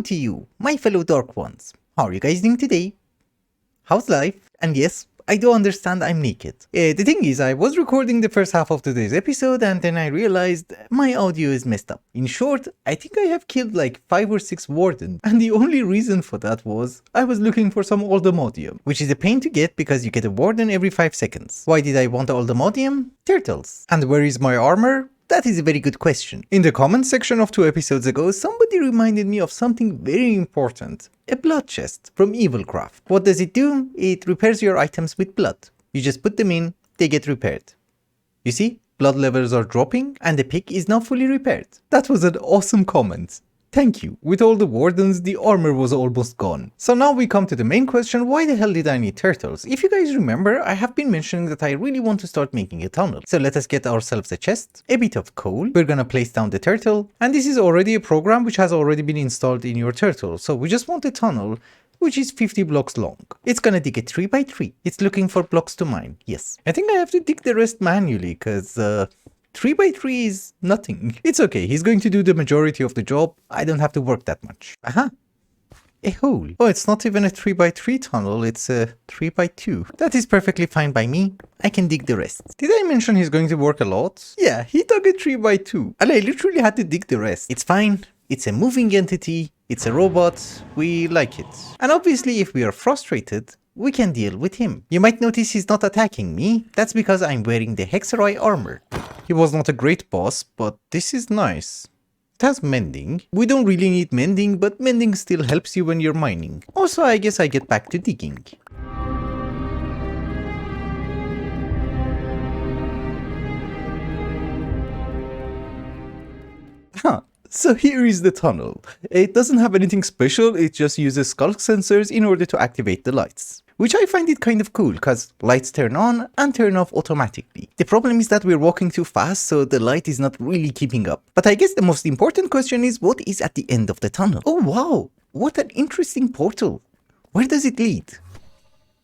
to you, my fellow Dark Ones. How are you guys doing today? How's life? And yes, I do understand I'm naked. The thing is, I was recording the first half of today's episode and then I realized my audio is messed up. In short, I think I have killed like 5 or 6 wardens, and the only reason for that was I was looking for some oldemodium, which is a pain to get because you get a warden every 5 seconds. Why did I want oldemodium? Turtles. And where is my armor? That is a very good question. In the comment section of 2 episodes ago, somebody reminded me of something very important. A blood chest from Elementalcraft. What does it do? It repairs your items with blood. You just put them in, they get repaired. You see? Blood levels are dropping and the pick is now fully repaired. That was an awesome comment. Thank you. With all the wardens, the armor was almost gone. So now we come to the main question, why the hell did I need turtles? If you guys remember, I have been mentioning that I really want to start making a tunnel. So let us get ourselves a chest, a bit of coal, we're gonna place down the turtle, and this is already a program which has already been installed in your turtle. So we just want a tunnel which is 50 blocks long. It's gonna dig a 3x3. It's looking for blocks to mine, yes. I think I have to dig the rest manually, cause 3x3 is nothing. It's okay, he's going to do the majority of the job. I don't have to work that much. Aha! A hole. Oh, it's not even a 3x3 tunnel, it's a 3x2. That is perfectly fine by me. I can dig the rest. Did I mention he's going to work a lot? Yeah, he dug a 3x2. And I literally had to dig the rest. It's fine. It's a moving entity. It's a robot. We like it. And obviously, if we are frustrated, we can deal with him. You might notice he's not attacking me. That's because I'm wearing the Hexeroi armor. He was not a great boss, but this is nice. It has mending. We don't really need mending, but mending still helps you when you're mining. Also, I guess I get back to digging. Huh. So here is the tunnel. It doesn't have anything special, it just uses sculk sensors in order to activate the lights. Which I find it kind of cool, cause lights turn on and turn off automatically. The problem is that we're walking too fast, so the light is not really keeping up. But I guess the most important question is, what is at the end of the tunnel? Oh wow, what an interesting portal. Where does it lead?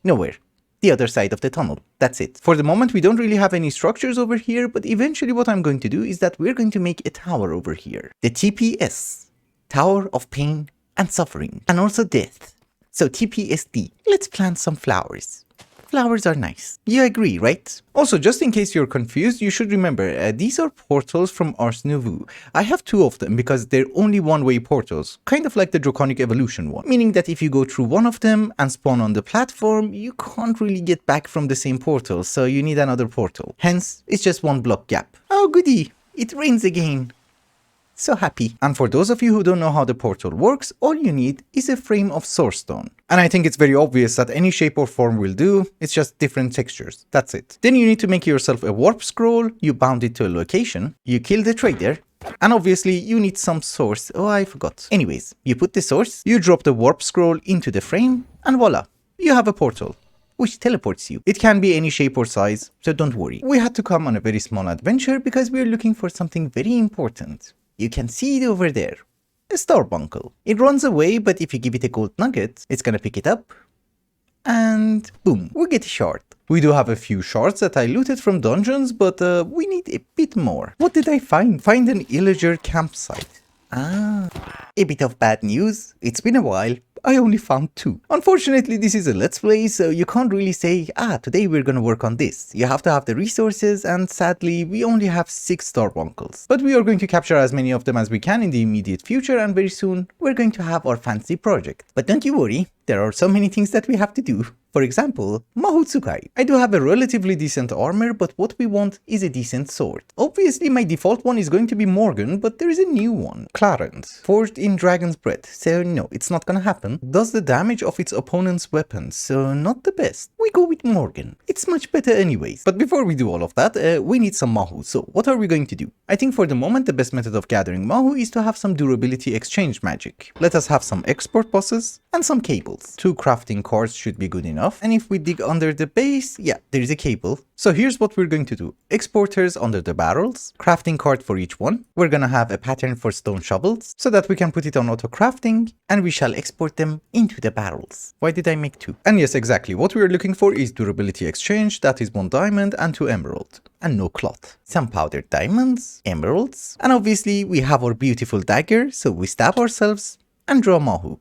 Nowhere. The other side of the tunnel. That's it. For the moment, we don't really have any structures over here, but eventually what I'm going to do is that we're going to make a tower over here. The TPS. Tower of Pain and Suffering. And also Death. So TPSD. Let's plant some flowers. Flowers are nice. You agree, right? Also, just in case you're confused, you should remember, these are portals from Ars Nouveau. I have 2 of them because they're only one-way portals, kind of like the Draconic Evolution one. Meaning that if you go through one of them and spawn on the platform, you can't really get back from the same portal, so you need another portal. Hence, it's just 1 block gap. Oh goody, it rains again. So happy. And for those of you who don't know how the portal works, all you need is a frame of source stone. And I think it's very obvious that any shape or form will do, it's just different textures. That's it. Then you need to make yourself a warp scroll, you bound it to a location, you kill the trader, and obviously you need some source. Oh, I forgot. Anyways, you put the source, you drop the warp scroll into the frame, and voila, you have a portal, which teleports you. It can be any shape or size, so don't worry. We had to come on a very small adventure because we're looking for something very important. You can see it over there, a Starbuncle. It runs away, but if you give it a gold nugget, it's gonna pick it up, and boom, we get a shard. We do have a few shards that I looted from dungeons, but we need a bit more. What did I find? Find an illager campsite. Ah, a bit of bad news. It's been a while. I only found 2. Unfortunately, this is a let's play, so you can't really say, today we're gonna work on this. You have to have the resources, and sadly, we only have 6 Starbunkles. But we are going to capture as many of them as we can in the immediate future, and very soon, we're going to have our fancy project. But don't you worry, there are so many things that we have to do. For example, Mahou. I do have a relatively decent armor, but what we want is a decent sword. Obviously, my default one is going to be Morgan, but there is a new one. Clarence, forged in Dragon's Breath, so no, it's not gonna happen. Does the damage of its opponent's weapons, so not the best. We go with Morgan. It's much better anyways. But before we do all of that, we need some Mahou. So what are we going to do? I think for the moment, the best method of gathering Mahou is to have some durability exchange magic. Let us have some export bosses and some cables. 2 crafting cards should be good enough. And if we dig under the base, yeah, there is a cable. So here's what we're going to do. Exporters under the barrels, crafting card for each one. We're gonna have a pattern for stone shovels so that we can put it on auto crafting and we shall export them into the barrels. Why did I make 2? And yes, exactly. What we're looking for is durability exchange. That is 1 diamond and 2 emerald. And no cloth. Some powdered diamonds, emeralds. And obviously we have our beautiful dagger. So we stab ourselves and draw Mahou.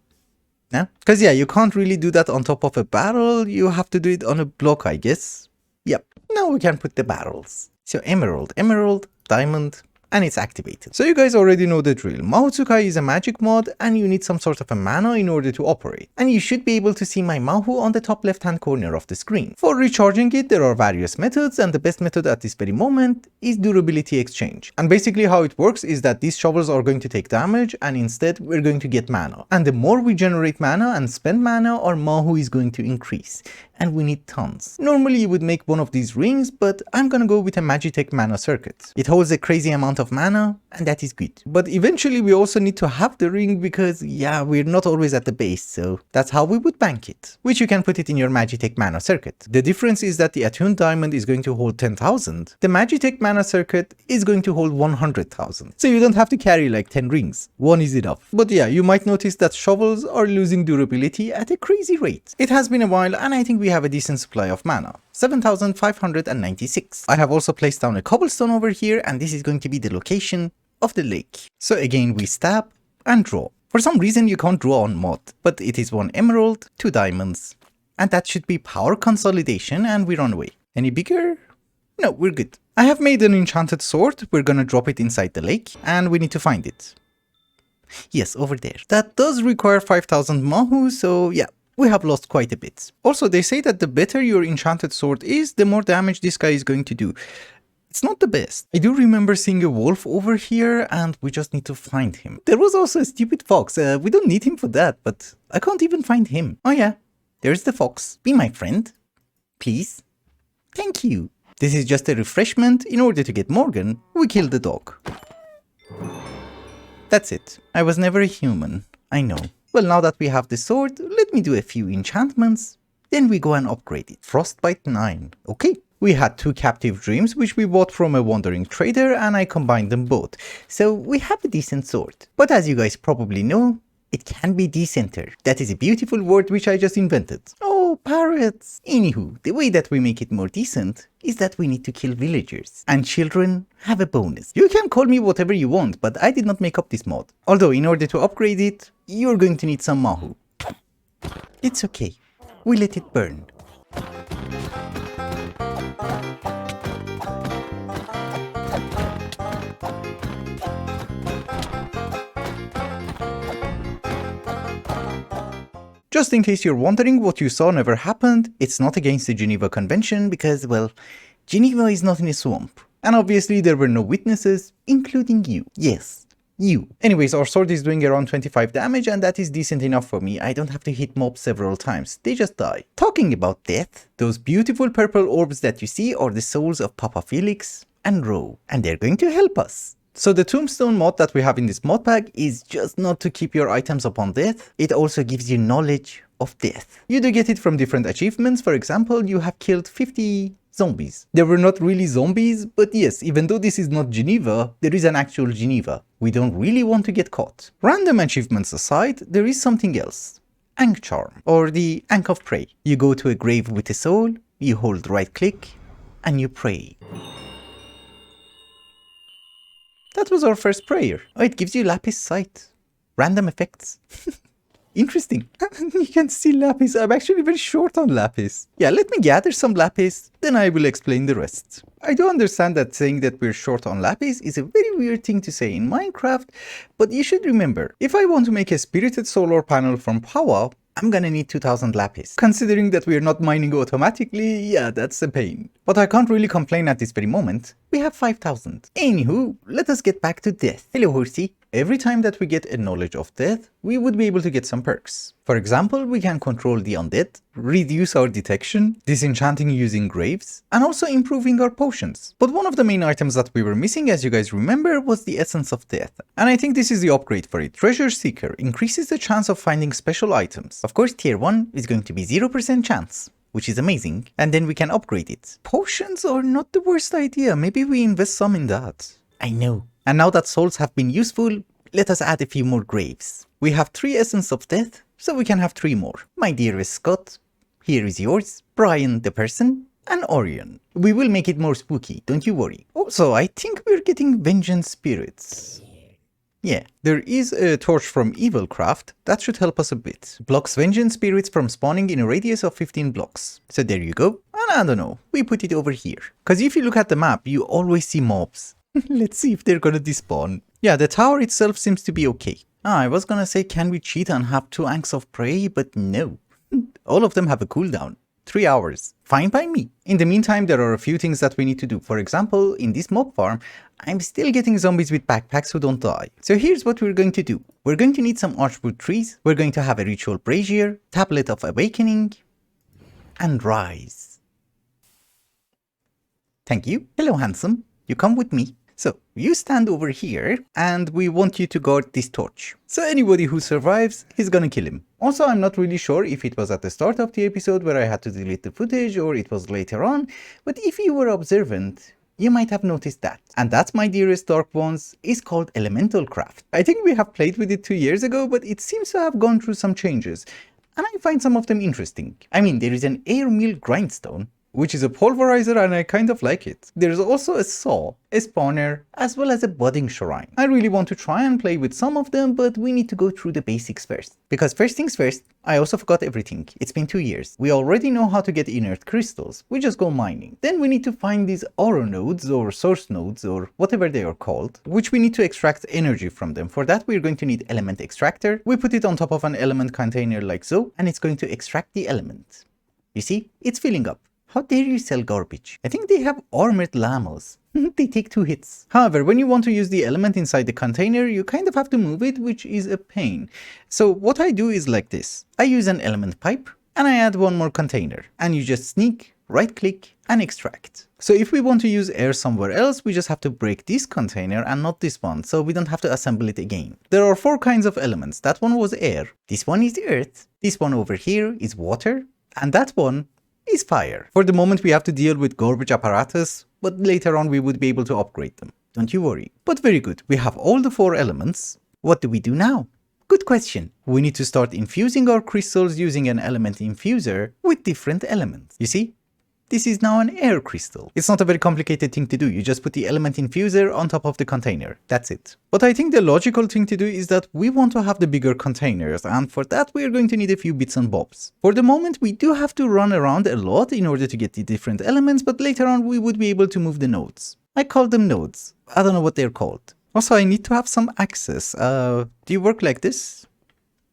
Yeah? Because yeah, you can't really do that on top of a barrel, you have to do it on a block, I guess. Yep, now we can put the barrels. So emerald, emerald, diamond, and it's activated. So you guys already know the drill. Mahou is a magic mod and you need some sort of a mana in order to operate. And you should be able to see my Mahou on the top left hand corner of the screen. For recharging it, there are various methods, and the best method at this very moment is durability exchange. And basically how it works is that these shovels are going to take damage and instead we're going to get mana. And the more we generate mana and spend mana, our Mahou is going to increase. And we need tons. Normally you would make one of these rings, but I'm gonna go with a Magitech mana circuit. It holds a crazy amount of mana, and that is good. But eventually we also need to have the ring because, yeah, we're not always at the base, so that's how we would bank it. Which you can put it in your Magitech mana circuit. The difference is that the attuned diamond is going to hold 10,000. The Magitech mana circuit is going to hold 100,000. So you don't have to carry like 10 rings. One is enough. But yeah, you might notice that shovels are losing durability at a crazy rate. It has been a while, and I think we have a decent supply of mana. 7,596. I have also placed down a cobblestone over here, and this is going to be the location of the lake. So again, we stab and draw. For some reason you can't draw on mod, but it is 1 emerald, 2 diamonds, and that should be power consolidation, and we run away. Any bigger? No, we're good. I have made an enchanted sword. We're gonna drop it inside the lake, and we need to find it. Yes, over there. That does require 5,000 Mahou, so yeah, we have lost quite a bit. Also, they say that the better your enchanted sword is, the more damage this guy is going to do. It's not the best. I do remember seeing a wolf over here, and we just need to find him. There was also a stupid fox. We don't need him for that, but I can't even find him. Oh yeah, there's the fox. Be my friend, please. Thank you. This is just a refreshment. In order to get Morgan, we kill the dog. That's it. I was never a human. I know. Well, now that we have the sword, let me do a few enchantments. Then we go and upgrade it. Frostbite 9. Okay. We had 2 captive dreams, which we bought from a wandering trader, and I combined them both. So we have a decent sword. But as you guys probably know, it can be decenter. That is a beautiful word which I just invented. Oh, parrots! Anywho, the way that we make it more decent is that we need to kill villagers. And children have a bonus. You can call me whatever you want, but I did not make up this mod. Although, in order to upgrade it, you're going to need some Mahou. It's okay. We let it burn. Just in case you're wondering what you saw never happened, it's not against the Geneva Convention because, well, Geneva is not in a swamp. And obviously there were no witnesses, including you. Yes, you. Anyways, our sword is doing around 25 damage, and that is decent enough for me. I don't have to hit mobs several times, they just die. Talking about death, those beautiful purple orbs that you see are the souls of Papa Felix and Ro, and they're going to help us. So the tombstone mod that we have in this mod pack is just not to keep your items upon death, it also gives you knowledge of death. You do get it from different achievements. For example, you have killed 50 zombies. They were not really zombies, but yes, even though this is not Geneva, there is an actual Geneva. We don't really want to get caught. Random achievements aside, there is something else. Ankh Charm, or the Ankh of Prey. You go to a grave with a soul, you hold right click, and you pray. That was our first prayer. Oh, it gives you lapis sight. Random effects. Interesting. You can see lapis. I'm actually very short on lapis. Yeah, let me gather some lapis, then I will explain the rest. I do understand that saying that we're short on lapis is a very weird thing to say in Minecraft, but you should remember, if I want to make a spirited solar panel from power, I'm gonna need 2000 lapis. Considering that we're not mining automatically, yeah, that's a pain. But I can't really complain at this very moment. We have 5000. Anywho, let us get back to death. Hello, horsey. Every time that we get a knowledge of death, we would be able to get some perks. For example, we can control the undead, reduce our detection, disenchanting using graves, and also improving our potions. But one of the main items that we were missing, as you guys remember, was the essence of death. And I think this is the upgrade for it. Treasure Seeker increases the chance of finding special items. Of course, tier 1 is going to be 0% chance, which is amazing, and then we can upgrade it. Potions are not the worst idea. Maybe we invest some in that. I know. And now that souls have been useful, let us add a few more graves. We have 3 Essence of Death, so we can have 3 more. My dearest Scott, here is yours, Brian the person, and Orion. We will make it more spooky, don't you worry. Also, I think we're getting vengeance spirits. Yeah, there is a torch from Evilcraft that should help us a bit. Blocks vengeance spirits from spawning in a radius of 15 blocks. So there you go. And I don't know, we put it over here. Cause if you look at the map, you always see mobs. Let's see if they're gonna despawn. Yeah, the tower itself seems to be okay. I was gonna say, can we cheat and have 2 Anks of Prey, but no. All of them have a cooldown. 3 hours. Fine by me. In the meantime, there are a few things that we need to do. For example, in this mob farm, I'm still getting zombies with backpacks who don't die. So here's what we're going to do. We're going to need some archwood trees. We're going to have a ritual brazier, tablet of awakening, and rise. Thank you. Hello, handsome. You come with me. So, you stand over here, and we want you to guard this torch. So anybody who survives, he's gonna kill him. Also, I'm not really sure if it was at the start of the episode where I had to delete the footage, or it was later on, but if you were observant, you might have noticed that. And that, my dearest dark ones, is called Elementalcraft. I think we have played with it 2 years ago, but it seems to have gone through some changes, and I find some of them interesting. I mean, there is an air mill grindstone, which is a pulverizer, and I kind of like it. There's also a saw, a spawner, as well as a budding shrine. I really want to try and play with some of them, but we need to go through the basics first. Because first things first, I also forgot everything. It's been 2 years. We already know how to get inert crystals. We just go mining. Then we need to find these aura nodes or source nodes or whatever they are called, which we need to extract energy from them. For that, we're going to need element extractor. We put it on top of an element container like so, and it's going to extract the element. You see, it's filling up. How dare you sell garbage? I think they have armored llamas. They take 2 hits. However, when you want to use the element inside the container, you kind of have to move it, which is a pain. So what I do is like this. I use an element pipe, and I add 1 more container. And you just sneak, right click, and extract. So if we want to use air somewhere else, we just have to break this container and not this one, so we don't have to assemble it again. There are 4 kinds of elements. That one was air. This one is earth. This one over here is water. And that one is fire. For the moment, we have to deal with garbage apparatus, but later on we would be able to upgrade them. Don't you worry. But very good. We have all the 4 elements. What do we do now? Good question. We need to start infusing our crystals using an element infuser with different elements. You see? This is now an air crystal. It's not a very complicated thing to do. You just put the element infuser on top of the container. That's it. But I think the logical thing to do is that we want to have the bigger containers, and for that we are going to need a few bits and bobs. For the moment, we do have to run around a lot in order to get the different elements, but later on we would be able to move the nodes. I call them nodes. I don't know what they're called. Also, I need to have some access. Do you work like this?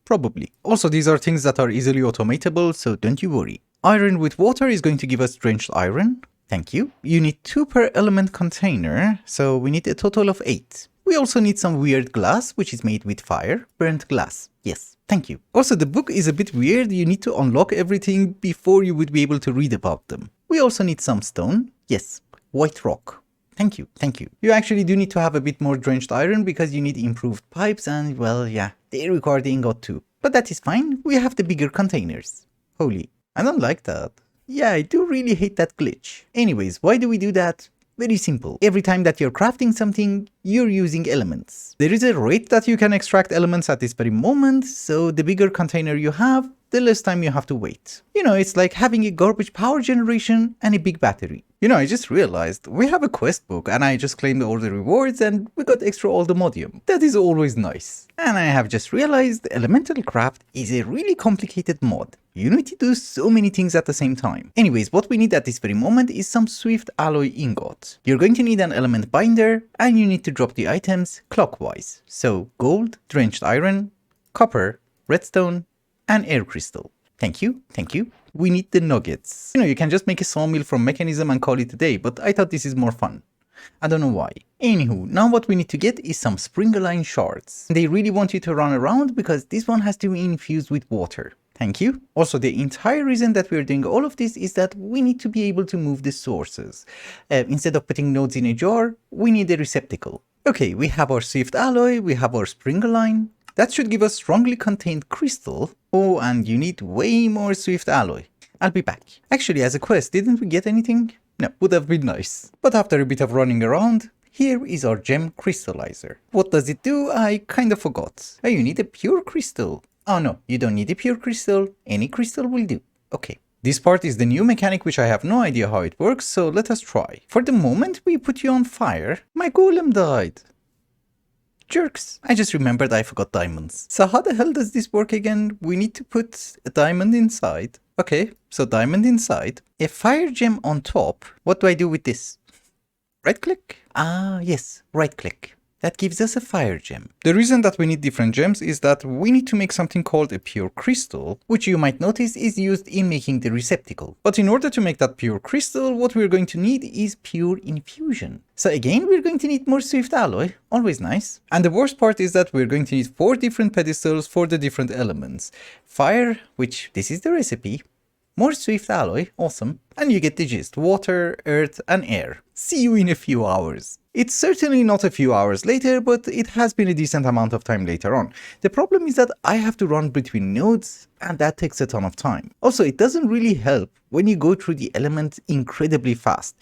Probably. Also, these are things that are easily automatable, so don't you worry. Iron with water is going to give us drenched iron. Thank you. You need 2 per element container, so we need a total of 8. We also need some weird glass, which is made with fire. Burnt glass. Yes, thank you. Also, the book is a bit weird. You need to unlock everything before you would be able to read about them. We also need some stone. Yes, white rock. Thank you, thank you. You actually do need to have a bit more drenched iron because you need improved pipes and, well, yeah, they require the ingot too. But that is fine. We have the bigger containers. Holy. I don't like that. Yeah, I do really hate that glitch. Anyways, why do we do that? Very simple. Every time that you're crafting something, you're using elements. There is a rate that you can extract elements at this very moment, so the bigger container you have, the less time you have to wait. You know, it's like having a garbage power generation and a big battery. You know, I just realized we have a quest book and I just claimed all the rewards and we got extra oldemodium. That is always nice. And I have just realized Elementalcraft is a really complicated mod. You need to do so many things at the same time. Anyways, what we need at this very moment is some swift alloy ingot. You're going to need an element binder and you need to drop the items clockwise. So gold, drenched iron, copper, redstone, and air crystal. Thank you, thank you. We need the nuggets. You know, you can just make a sawmill from mechanism and call it a day, but I thought this is more fun. I don't know why. Anywho, now what we need to get is some springaline shards. They really want you to run around because this one has to be infused with water. Thank you. Also, the entire reason that we're doing all of this is that we need to be able to move the sources. Instead of putting nodes in a jar, we need a receptacle. Okay, we have our swift alloy, we have our springaline. That should give us strongly contained crystal. Oh, and you need way more swift alloy. I'll be back. Actually, as a quest, didn't we get anything? No, would have been nice. But after a bit of running around, here is our gem crystallizer. What does it do? I kind of forgot. Oh, you need a pure crystal. Oh no, you don't need a pure crystal. Any crystal will do. Okay. This part is the new mechanic which I have no idea how it works, so let us try. For the moment, we put you on fire. My golem died. Jerks. I just remembered I forgot diamonds. So how the hell does this work again? We need to put a diamond inside. Okay, so diamond inside. A fire gem on top. What do I do with this? Right click? Ah, yes, right click. That gives us a fire gem. The reason that we need different gems is that we need to make something called a pure crystal, which you might notice is used in making the receptacle. But in order to make that pure crystal, what we're going to need is pure infusion. So again, we're going to need more swift alloy, always nice. And the worst part is that we're going to need 4 different pedestals for the different elements. Fire, which this is the recipe. More swift alloy, awesome. And you get the gist, water, earth and air. See you in a few hours. It's certainly not a few hours later, but it has been a decent amount of time later on. The problem is that I have to run between nodes and that takes a ton of time. Also, it doesn't really help when you go through the elements incredibly fast.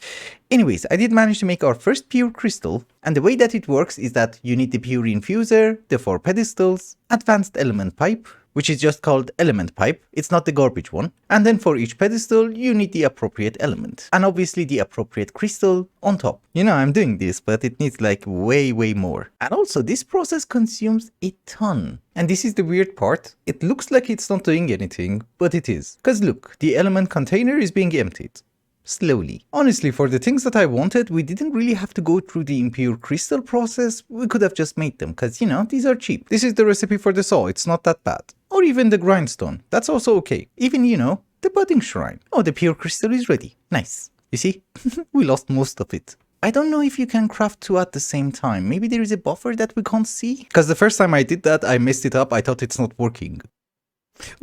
Anyways, I did manage to make our first pure crystal, and the way that it works is that you need the pure infuser, the 4 pedestals, advanced element pipe, which is just called element pipe, it's not the garbage one. And then for each pedestal, you need the appropriate element. And obviously the appropriate crystal on top. You know, I'm doing this, but it needs like way more. And also this process consumes a ton. And this is the weird part. It looks like it's not doing anything, but it is. Cause look, the element container is being emptied. Slowly. Honestly, for the things that I wanted, we didn't really have to go through the impure crystal process. We could have just made them, cause you know, these are cheap. This is the recipe for the saw, it's not that bad. Or even the grindstone, that's also okay. Even, you know, the budding shrine. Oh, the pure crystal is ready. Nice. You see? We lost most of it. I don't know if you can craft 2 at the same time. Maybe there is a buffer that we can't see? Cause the first time I did that, I messed it up. I thought it's not working.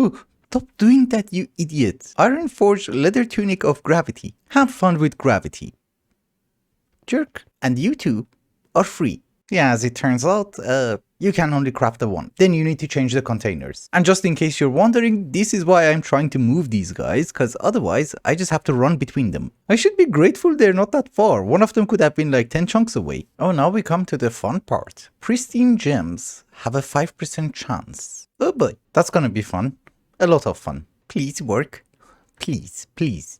Ooh. Stop doing that, you idiot. Iron forged leather tunic of gravity. Have fun with gravity. Jerk. And you two are free. Yeah, as it turns out, you can only craft the one. Then you need to change the containers. And just in case you're wondering, this is why I'm trying to move these guys, cause otherwise I just have to run between them. I should be grateful they're not that far. One of them could have been like 10 chunks away. Oh, now we come to the fun part. Pristine gems have a 5% chance. Oh boy, that's gonna be fun. A lot of fun. Please work. Please, please.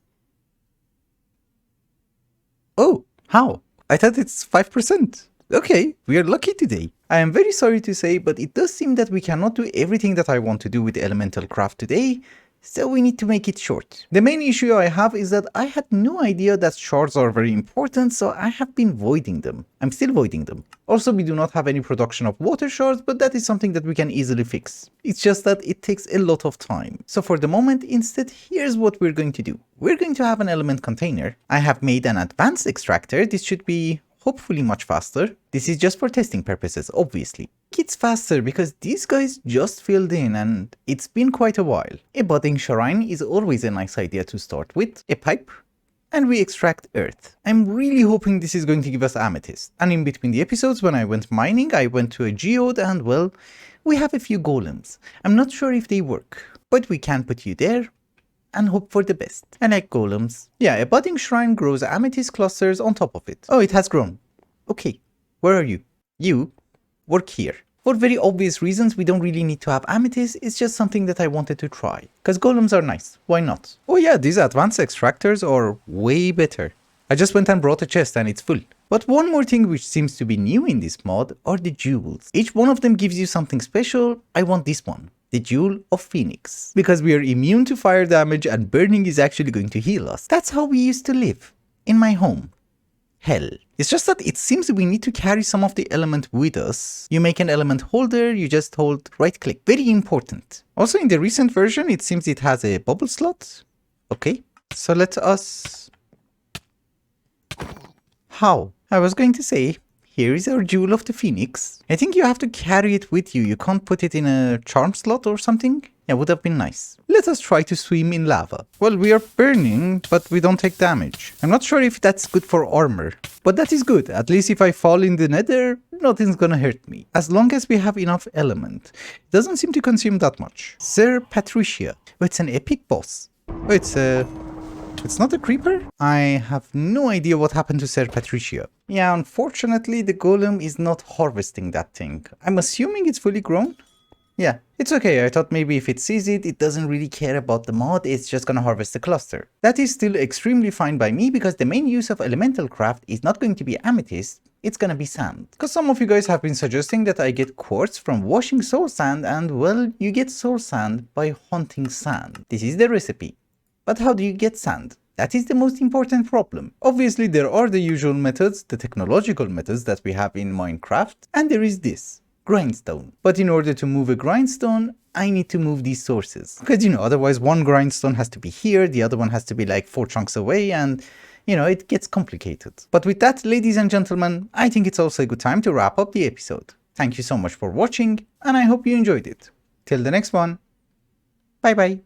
Oh, how? I thought it's 5%. Okay, we are lucky today. I am very sorry to say, but it does seem that we cannot do everything that I want to do with Elementalcraft today, so we need to make it short. The main issue I have is that I had no idea that shards are very important, so I have been voiding them. I'm still voiding them. Also, we do not have any production of water shards, but that is something that we can easily fix. It's just that it takes a lot of time. So for the moment, instead, here's what we're going to do. We're going to have an element container. I have made an advanced extractor. This should be hopefully much faster. This is just for testing purposes, obviously. It's faster because these guys just filled in and it's been quite a while. A budding shrine is always a nice idea to start with. A pipe. And we extract earth. I'm really hoping this is going to give us amethyst. And in between the episodes when I went mining, I went to a geode and well, we have a few golems. I'm not sure if they work, but we can put you there and hope for the best. I like golems. Yeah, a budding shrine grows amethyst clusters on top of it. Oh, it has grown. Okay, where are you? You work here. For very obvious reasons, we don't really need to have amethyst, it's just something that I wanted to try. Cause golems are nice, why not? Oh yeah, these advanced extractors are way better. I just went and brought a chest and it's full. But one more thing which seems to be new in this mod are the jewels. Each one of them gives you something special. I want this one. The Jewel of Phoenix. Because we are immune to fire damage and burning is actually going to heal us. That's how we used to live. In my home. Hell. It's just that it seems we need to carry some of the element with us. You make an element holder, you just hold right click. Very important. Also in the recent version, it seems it has a bubble slot. Okay. So let us... How? I was going to say... Here is our Jewel of the Phoenix. I think you have to carry it with you. You can't put it in a charm slot or something. Yeah, would have been nice. Let us try to swim in lava. Well, we are burning, but we don't take damage. I'm not sure if that's good for armor, but that is good. At least if I fall in the nether, nothing's gonna hurt me. As long as we have enough element. It doesn't seem to consume that much. Sir Patricia. Oh, it's an epic boss. Oh, it's not a creeper? I have no idea what happened to Sir Patricia. Yeah, unfortunately, the golem is not harvesting that thing. I'm assuming it's fully grown? Yeah, It's okay, I thought maybe if it sees it, it doesn't really care about the mod, it's just gonna harvest the cluster. That is still extremely fine by me because the main use of Elementalcraft is not going to be amethyst, it's gonna be sand. Cause some of you guys have been suggesting that I get quartz from washing soul sand, and well, you get soul sand by hunting sand. This is the recipe. But how do you get sand? That is the most important problem. Obviously there are the usual methods, the technological methods that we have in Minecraft, and there is this. Grindstone. But in order to move a grindstone, I need to move these sources. Because otherwise one grindstone has to be here, the other one has to be like 4 chunks away, and it gets complicated. But with that, ladies and gentlemen, I think it's also a good time to wrap up the episode. Thank you so much for watching, and I hope you enjoyed it. Till the next one, bye bye.